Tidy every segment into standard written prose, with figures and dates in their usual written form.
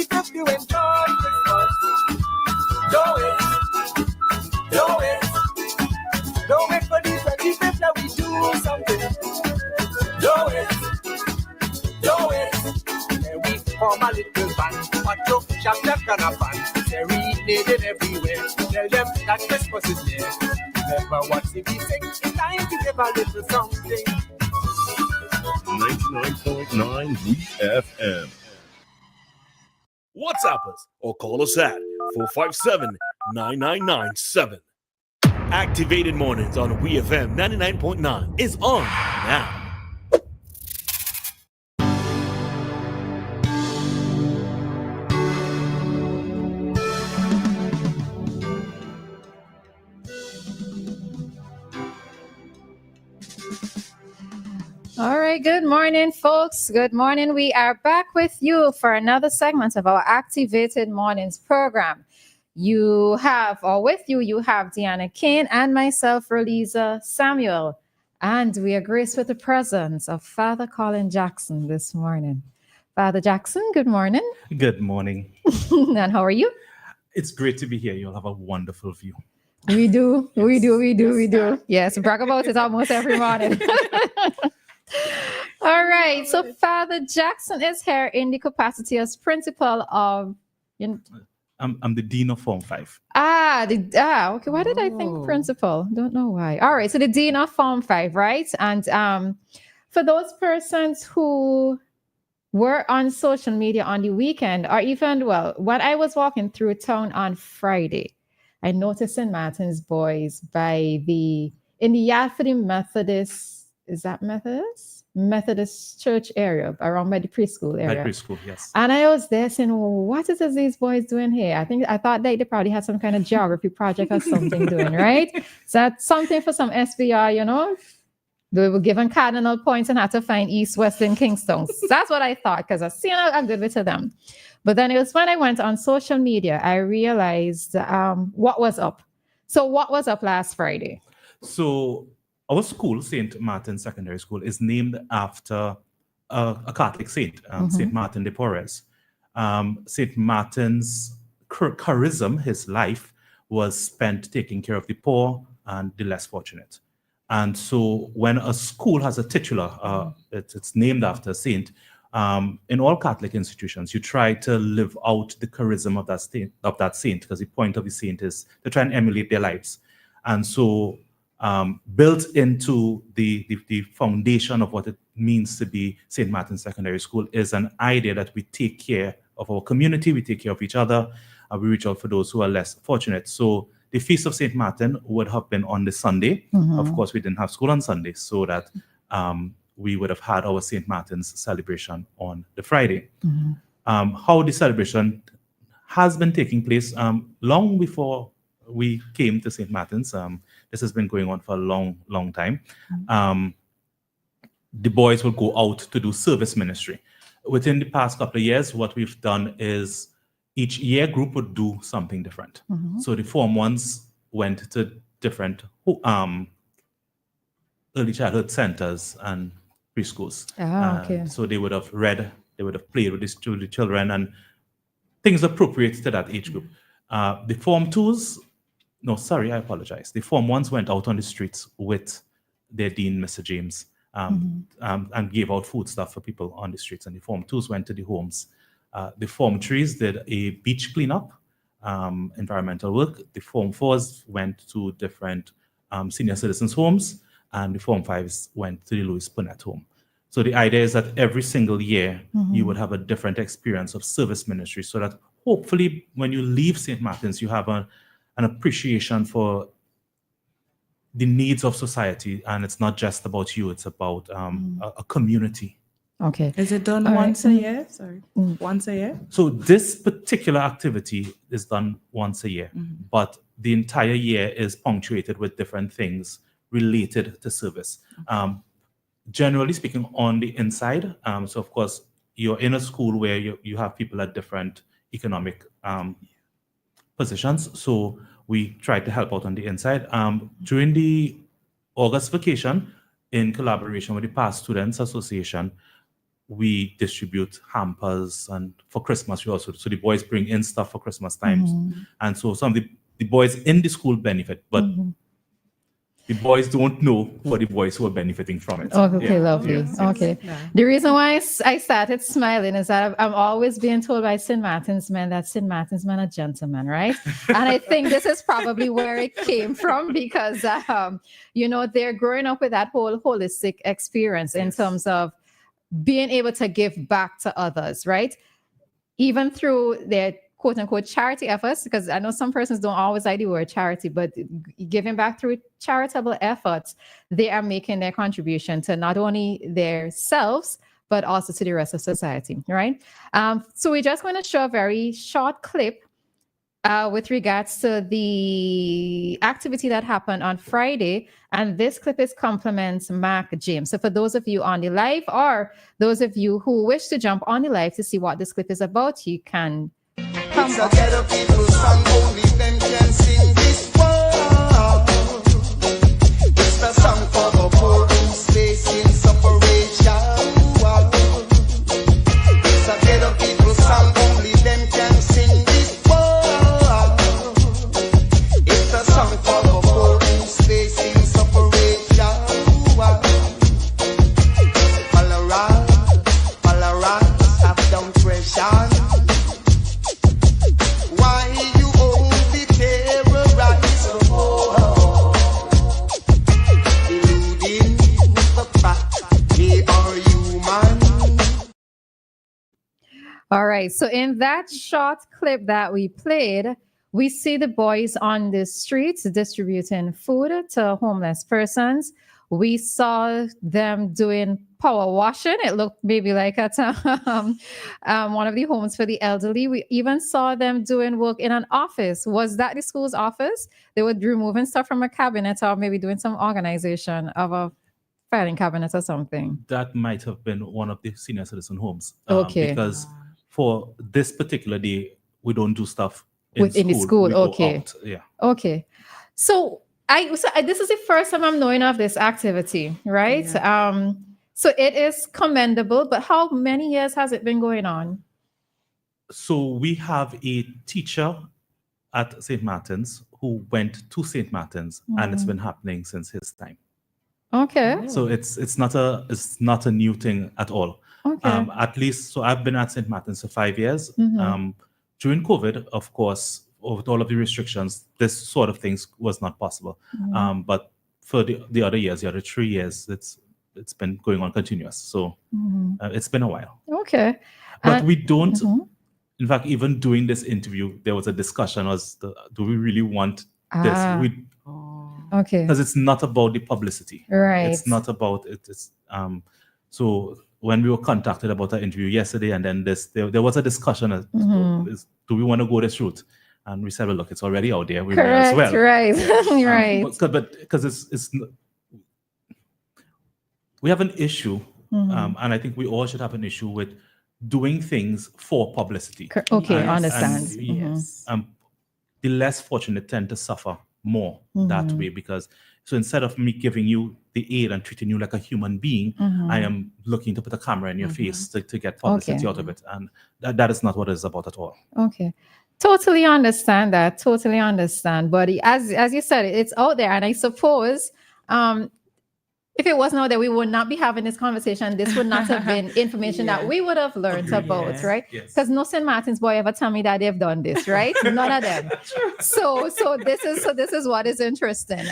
keep us doing God Christmas. Do it for the 25th that we do something. Do it. And we form a little band, a joke, chapter, and a band. Serenading everywhere. Tell them that Christmas is near. Remember what we sing. It's time to give a little something. 99.9 WEFM. WhatsApp us or call us at 457-9997. Activated Mornings on WEFM 99.9 is on now. All right, good morning, folks. Good morning. We are back with you for another segment of our Activated Mornings program. You have Dianna, Cain, and myself, Roleza, Samuel. And we are graced with the presence of Father Collin Jackson this morning. Father Jackson, good morning. Good morning. And how are you? It's great to be here. You'll have a wonderful view. We do. Yes, brag about it almost every morning. All right. So Father Jackson is here in the capacity as principal of... I'm the Dean of Form 5. Okay. Why did I think principal? Don't know why. All right. So the Dean of Form 5, right? And for those persons who were on social media on the weekend, or even, when I was walking through town on Friday, I noticed St. Martin's boys in the yard for the Methodist, is that Methodist? Methodist church area, around by the preschool area. By preschool, yes. And I was there saying, what is these boys doing here? I thought they probably had some kind of geography project or something doing, right? So that's something for some SBR, They were given cardinal points and had to find East, West, and Kingston. That's what I thought, because I seen a good bit of them. But then it was when I went on social media, I realized what was up. So what was up last Friday? So our school, St. Martin Secondary School, is named after a Catholic saint, St. Martin de Porres. St. Martin's charism, his life, was spent taking care of the poor and the less fortunate. And so when a school has a titular, it's named after a saint, in all Catholic institutions, you try to live out the charism of that saint, because the point of the saint is to try and emulate their lives. And so built into the foundation of what it means to be St. Martin Secondary School is an idea that we take care of our community, we take care of each other, and we reach out for those who are less fortunate. So the Feast of St. Martin would have been on the Sunday. Of course, we didn't have school on Sunday, so that we would have had our St. Martin's celebration on the Friday. How the celebration has been taking place long before we came to St. Martin's. This has been going on for a long, long time. The boys will go out to do service ministry. Within the past couple of years, what we've done is each year group would do something different. So the Form 1s went to different early childhood centers and preschools. So they would have read, they would have played with the children and things appropriate to that age group. The Form 2s, I apologize. The Form 1s went out on the streets with their dean, Mr. James, and gave out food stuff for people on the streets. And the Form 2s went to the homes. The Form 3s did a beach cleanup, environmental work. The Form 4s went to different senior citizens' homes, and the Form 5s went to the Louis Punnett home. So the idea is that every single year you would have a different experience of service ministry, so that hopefully when you leave St. Martin's, you have an appreciation for the needs of society, and it's not just about you, it's about a community. Okay. Is it done once a year? Sorry. Once a year? So this particular activity is done once a year, but the entire year is punctuated with different things related to service. Generally speaking, on the inside, so of course, you're in a school where you have people at different economic positions. So we try to help out on the inside. During the August vacation, in collaboration with the Past Students Association, we distribute hampers, and for Christmas we also, so the boys bring in stuff for Christmas times, and so some of the boys in the school benefit, but the boys don't know for the boys who are benefiting from it. Okay, lovely. Yes. Okay. Yeah. The reason why I started smiling is that I'm always being told by St. Martin's men that St. Martin's men are gentlemen, right? And I think this is probably where it came from because, they're growing up with that whole holistic experience in terms of being able to give back to others, right? Even through their quote unquote charity efforts, because I know some persons don't always like the word charity, but giving back through charitable efforts, they are making their contribution to not only their selves, but also to the rest of society, right? So we're just going to show a very short clip with regards to the activity that happened on Friday. And this clip is compliments Mark James. So for those of you on the live or those of you who wish to jump on the live to see what this clip is about, you can come It's a ghetto people song, only them can sing this one. It's the song for the poor who's facing separation. It's a ghetto people song, only them can sing this one. It's the song for the poor who's facing separation. Tolerance, have down pressure. Why you only terrorize the poor, eluding the fact they are human. All right. So in that short clip that we played, we see the boys on the streets distributing food to homeless persons. We saw them doing power washing. It looked maybe like at one of the homes for the elderly. We even saw them doing work in an office. Was that the school's office? They were removing stuff from a cabinet or maybe doing some organization of a filing cabinet or something. That might have been one of the senior citizen homes. Okay. Because for this particular day, we don't do stuff in the school. We go Okay. out. Yeah. Okay. So this is the first time I'm knowing of this activity, right? Yeah. So it is commendable, but how many years has it been going on? So we have a teacher at St. Martin's who went to St. Martin's, and it's been happening since his time. Okay. So it's not a new thing at all. Okay. At least, so I've been at St. Martin's for 5 years. During COVID, of course, with all of the restrictions, this sort of things was not possible. But for the other years, the other 3 years, it's been going on continuous. So it's been a while. Okay. But we don't. In fact, even doing this interview, there was a discussion as to, do we really want this? Okay. Because it's not about the publicity. Right. It's not about it. It's so when we were contacted about our interview yesterday, and then there was a discussion as do we want to go this route? And we said, well, look, it's already out there. We may as well. Right. Right. But because we have an issue, and I think we all should have an issue with doing things for publicity. Okay, And- understand. and, Yes. the less fortunate tend to suffer more that way, because so instead of me giving you the aid and treating you like a human being, I am looking to put a camera in your face to get publicity out of it. And that is not what it's about at all. Okay. Totally understand that. Totally understand. But as you said, it's out there. And I suppose if it wasn't out there, we would not be having this conversation. This would not have been information that we would have learned about, Yes. right? Yes. Because no St. Martin's boy ever tell me that they've done this, right? None of them. So this is what is interesting.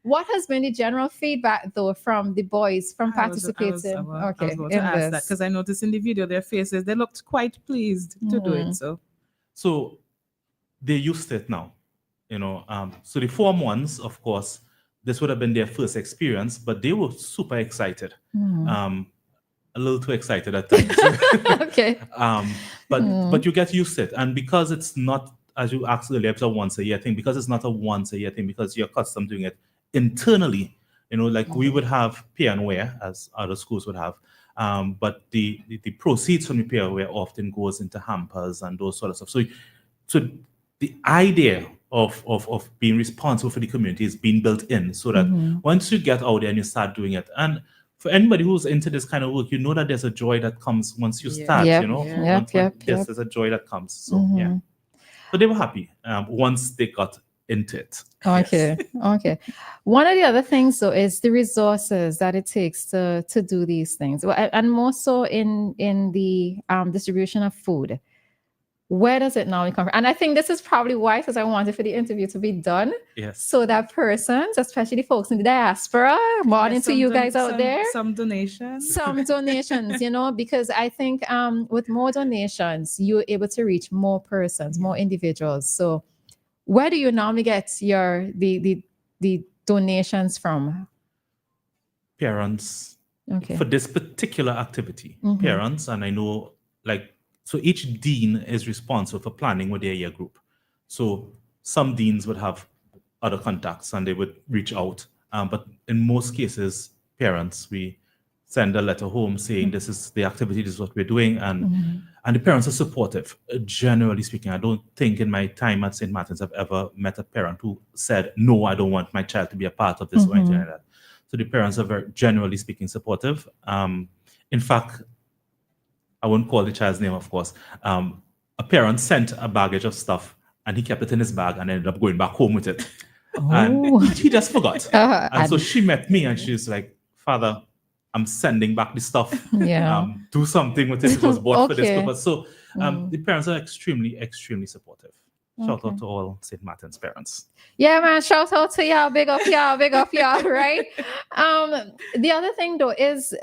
What has been the general feedback though from the boys from participating? I was Okay, about to in ask that this. because I noticed in the video their faces, they looked quite pleased to do it. So they're used to it now, So the Form 1s, of course, this would have been their first experience, but they were super excited. A little too excited at times. Okay. But you get used to it. And because it's not, as you asked earlier, it's a once a year thing, because it's not a once a year thing, because you're accustomed to doing it internally, like we would have pay and wear, as other schools would have. But the proceeds from the pay and wear often goes into hampers and those sort of stuff. So the idea of being responsible for the community is being built in, so that once you get out there and you start doing it, and for anybody who's into this kind of work, you know that there's a joy that comes once you Yeah. start, Yep, you know, yep, there's a joy that comes. So yeah, so they were happy once they got into it. Okay. Yes. Okay. One of the other things though is the resources that it takes to do these things. Well, and more so in the distribution of food. Where does it now come from? And I think this is probably why, because I wanted for the interview to be done. Yes. So that persons, especially folks in the diaspora, morning to you guys out there. Some donations. Some donations, you know, because I think with more donations, you're able to reach more persons, more individuals. So where do you normally get your the donations from? Parents. Okay. For this particular activity, Mhm. parents, and I know, like, so each dean is responsible for planning with their year group. So some deans would have other contacts and they would reach out. But in most cases, parents, we send a letter home saying this is the activity, this is what we're doing, and the parents are supportive. Generally speaking, I don't think in my time at St. Martin's I've ever met a parent who said, no, I don't want my child to be a part of this or anything like that. So the parents are very, generally speaking, supportive. In fact, I won't call the child's name, of course. A parent sent a baggage of stuff and he kept it in his bag and ended up going back home with it. And he just forgot. And so she met me and she's like, Father, I'm sending back the stuff. Yeah. Do something with it. It was bought for this Okay. purpose. So the parents are extremely, extremely supportive. Shout Okay. out to all St. Martin's parents. Yeah, man. Shout out to y'all. Big up y'all. Big up y'all. Right. The other thing though is,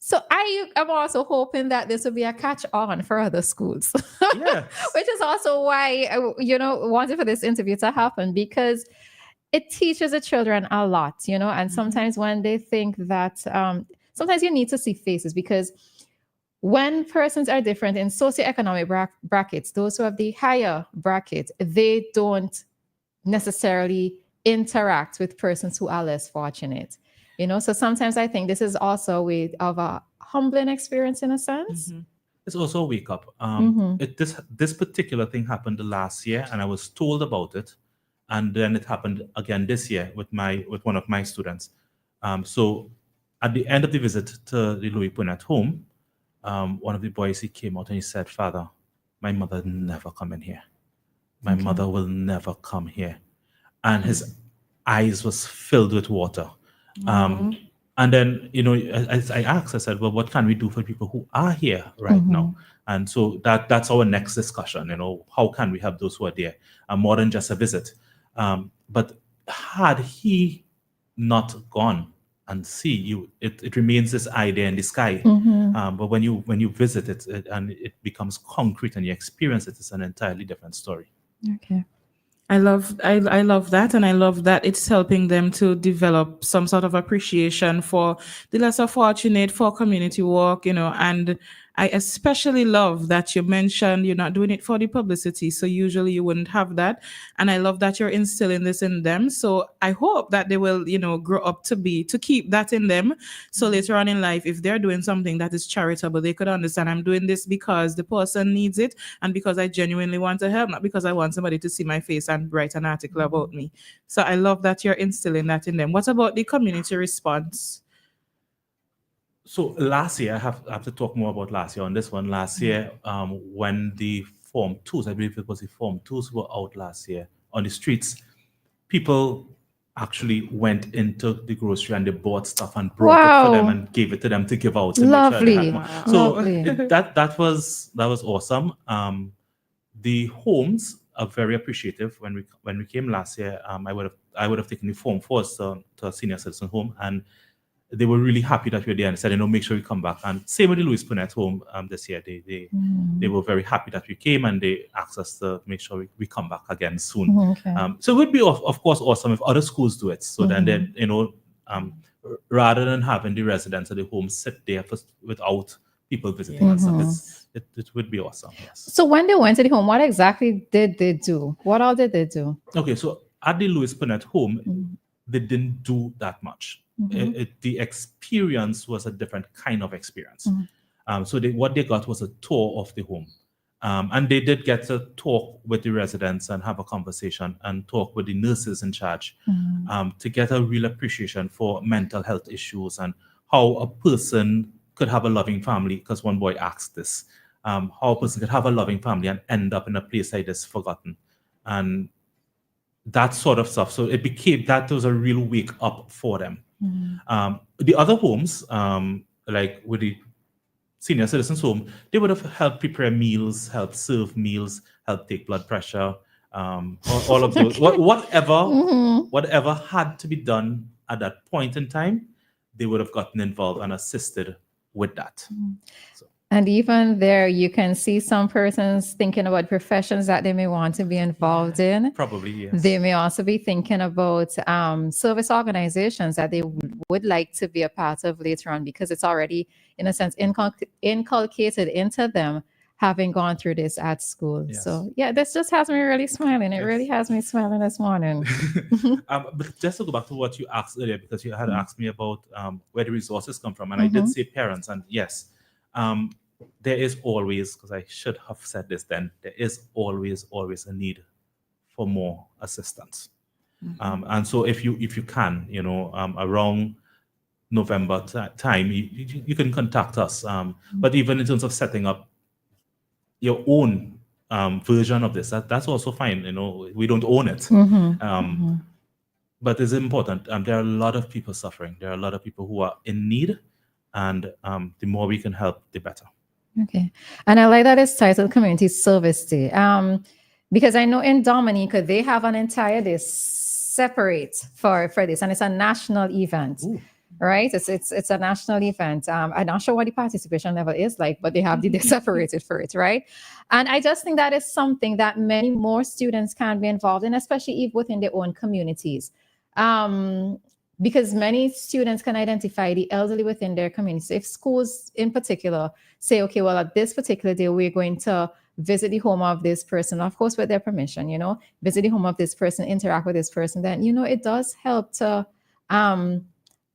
so I am also hoping that this will be a catch on for other schools. Yes. Which is also why I, wanted for this interview to happen, because it teaches the children a lot, and sometimes when they think that, sometimes you need to see faces, because when persons are different in socioeconomic brackets, those who have the higher bracket, they don't necessarily interact with persons who are less fortunate. So sometimes I think this is also a way of a humbling experience in a sense. It's also a wake up. This particular thing happened last year, and I was told about it, and then it happened again this year with one of my students. So at the end of the visit to the Louis Punnett home, one of the boys, he came out and he said, Father, my mother never come in here. My mother will never come here. And his eyes was filled with water. And then, as I asked, I said, well, what can we do for people who are here right now? And so that's our next discussion, how can we help those who are there? More than just a visit. But had he not gone and see you, it remains this idea in the sky. But when you visit it and it becomes concrete and you experience it, it's an entirely different story. Okay. I love that, and I love that it's helping them to develop some sort of appreciation for the lesser fortunate, for community work, and I especially love that you mentioned you're not doing it for the publicity. So usually you wouldn't have that. And I love that you're instilling this in them. So I hope that they will, grow up to keep that in them. So later on in life, if they're doing something that is charitable, they could understand I'm doing this because the person needs it and because I genuinely want to help, not because I want somebody to see my face and write an article about me. So I love that you're instilling that in them. What about the community response? So last year, I have to talk more about last year on this one. Last year, when the Form 2s, I believe it was the Form 2s were out last year on the streets, people actually went into the grocery and they bought stuff and brought it for them and gave it to them to give out. To Lovely. Make sure they had more. Lovely. So that was awesome. The homes are very appreciative. When we came last year, I would have taken the Form 4s to a senior citizen home, and they were really happy that we were there and said, make sure we come back. And same with the Louis Punnett home this year. They were very happy that we came, and they asked us to make sure we come back again soon. Okay. So it would be, of course, awesome if other schools do it. So then, rather than having the residents of the home sit there without people visiting and stuff, it would be awesome. Yes. So when they went to the home, what exactly did they do? What all did they do? Okay, so at the Louis Punnett home, they didn't do that much. The experience was a different kind of experience. So what they got was a tour of the home. And they did get to talk with the residents and have a conversation and talk with the nurses in charge to get a real appreciation for mental health issues and how a person could have a loving family, because one boy asked this, how a person could have a loving family and end up in a place like this forgotten. And that sort of stuff. So it became, that was a real wake up for them. The other homes, like with the senior citizens home, they would have helped prepare meals, helped serve meals, helped take blood pressure, all of those, whatever had to be done at that point in time, they would have gotten involved and assisted with that. So. And even there, you can see some persons thinking about professions that they may want to be involved in. Probably, yes. They may also be thinking about service organizations that they would like to be a part of later on, because it's already, in a sense, inculcated into them, having gone through this at school. Yes. So, yeah, this just has me really smiling. It really has me smiling this morning. But just to go back to what you asked earlier, because you had asked me about where the resources come from, and I did say parents, and yes, there is always, because I should have said this then, there is always a need for more assistance. And so if you can, around November time, you can contact us. But even in terms of setting up your own version of this, that's also fine. We don't own it. But it's important. There are a lot of people suffering. There are a lot of people who are in need, and the more we can help, the better. Okay. And I like that it's titled Community Service Day. Because I know in Dominica, they have an entire day separate for this, and it's a national event. Ooh. Right? It's a national event. I'm not sure what the participation level is like, but they have the day separated for it, right? And I just think that is something that many more students can be involved in, especially within their own communities. Because many students can identify the elderly within their community. If schools in particular say, okay, well, at this particular day, we're going to visit the home of this person, of course, with their permission, visit the home of this person, interact with this person, then, it does help to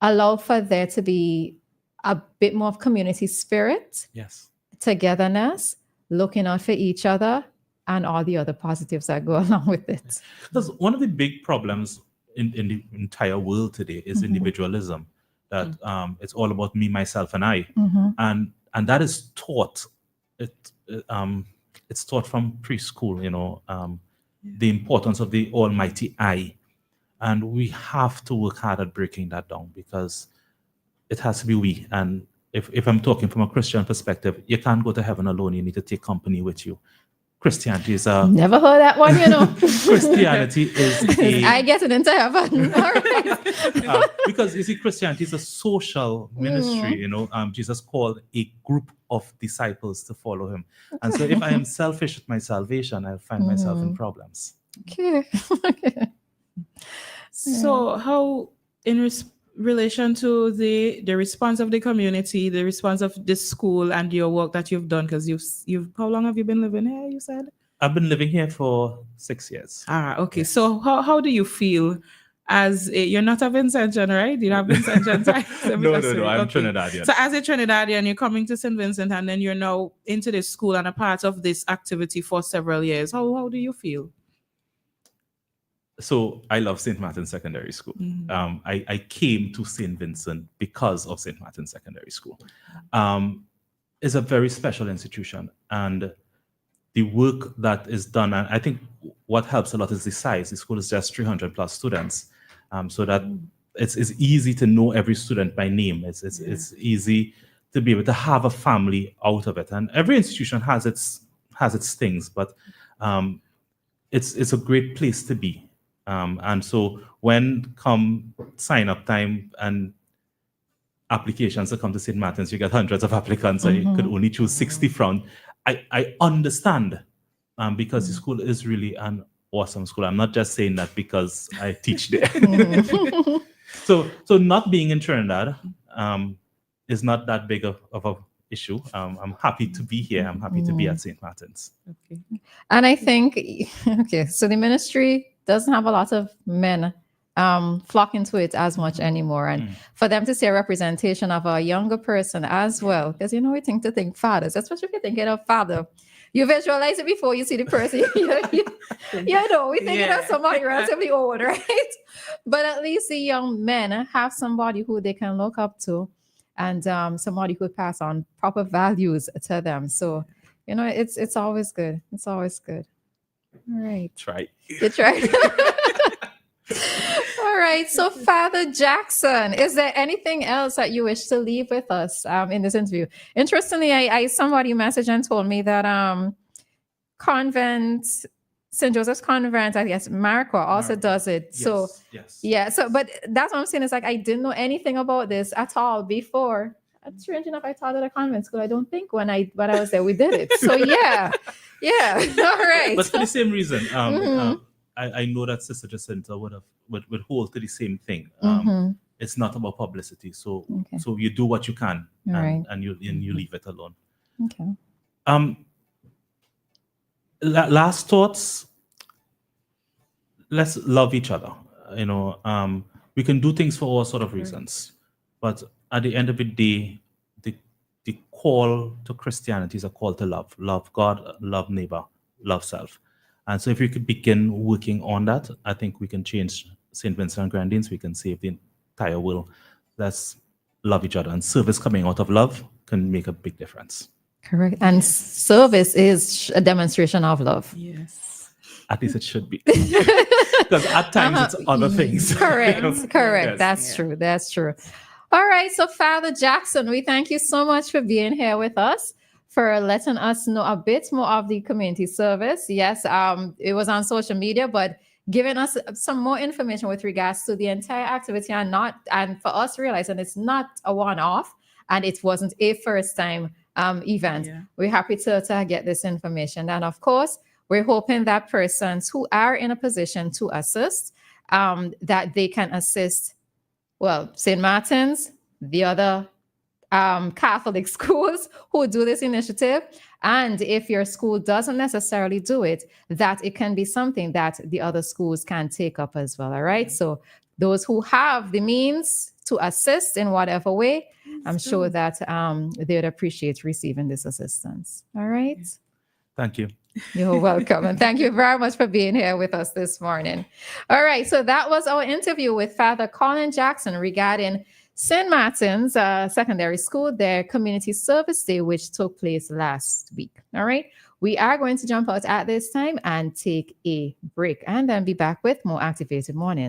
allow for there to be a bit more of community spirit, yes, togetherness, looking out for each other, and all the other positives that go along with it. Because one of the big problems in the entire world today is individualism, that it's all about me, myself, and I, and that is taught. It's taught from preschool. The importance of the almighty I, and we have to work hard at breaking that down, because it has to be we. And if I'm talking from a Christian perspective, you can't go to heaven alone. You need to take company with you. Christianity is never heard that one, Christianity is I get it into heaven. All right. Because you see, Christianity is a social ministry. Jesus called a group of disciples to follow him. And so if I am selfish with my salvation, I'll find myself in problems. Okay. So how, in relation to the response of the community, the response of the school and your work that you've done, because you've how long have you been living here, you said? I've been living here for 6 years. Okay. Yes. So how do you feel as you're not a Vincentian, right? You have Vincentian ties? No, I'm Trinidadian. So as a Trinidadian, you're coming to St. Vincent, and then you're now into this school and a part of this activity for several years. How do you feel? So I love St. Martin's Secondary School. I came to St. Vincent because of St. Martin's Secondary School. It's a very special institution, and the work that is done, and I think what helps a lot is the size. The school is just 300 plus students, so that it's easy to know every student by name. It's easy to be able to have a family out of it, and every institution has its things, but it's a great place to be. And so when come sign up time and applications to come to St. Martin's, you get hundreds of applicants, and you could only choose 60 from. I understand, because the school is really an awesome school. I'm not just saying that because I teach there. So not being in Trinidad is not that big of a issue. I'm happy to be here. I'm happy to be at St. Martin's. Okay. And I think, so the ministry doesn't have a lot of men flock into it as much anymore. And for them to see a representation of a younger person as well, because we think fathers, especially if you're thinking of father, you visualize it before you see the person. We think of somebody relatively old, right? But at least the young men have somebody who they can look up to. and somebody who pass on proper values to them. So, it's always good. It's always good. All right. Try. You tried. All right. So, Father Jackson, is there anything else that you wish to leave with us in this interview? Interestingly, I somebody messaged and told me that convent, St. Joseph's Convent, I guess Marquardt also does it. Yes, So, yes. yeah. So, but that's what I'm saying. Is like I didn't know anything about this at all before. Strange enough, I taught at a convent school. I don't think when I was there we did it. So yeah. All right. But for the same reason, I know that Sister Jacinta would hold to the same thing. It's not about publicity. So so you do what you can, and you leave it alone. Okay. Last thoughts. Let's love each other. We can do things for all sort of reasons, but at the end of the day, the call to Christianity is a call to love. Love God, love neighbor, love self. And so if we could begin working on that, I think we can change St. Vincent and Grenadines. We can save the entire world. Let's love each other. And service coming out of love can make a big difference. Correct. And service is a demonstration of love. Yes. At least it should be. Because at times it's other things. Correct. Yes. That's true. That's true. All right. So, Father Jackson, we thank you so much for being here with us, for letting us know a bit more of the community service. Yes, it was on social media, but giving us some more information with regards to the entire activity, and for us realizing it's not a one-off and it wasn't a first-time event. Yeah. We're happy to get this information. And of course, we're hoping that persons who are in a position to assist, that they can assist, well, St. Martin's, the other Catholic schools who do this initiative. And if your school doesn't necessarily do it, that it can be something that the other schools can take up as well. All right. So those who have the means to assist in whatever way, I'm sure that they would appreciate receiving this assistance. All right. Thank you. You're welcome. And thank you very much for being here with us this morning. All right. So that was our interview with Father Collin Jackson regarding St. Martin's Secondary School, their community service day, which took place last week. All right. We are going to jump out at this time and take a break and then be back with more Activated Morning.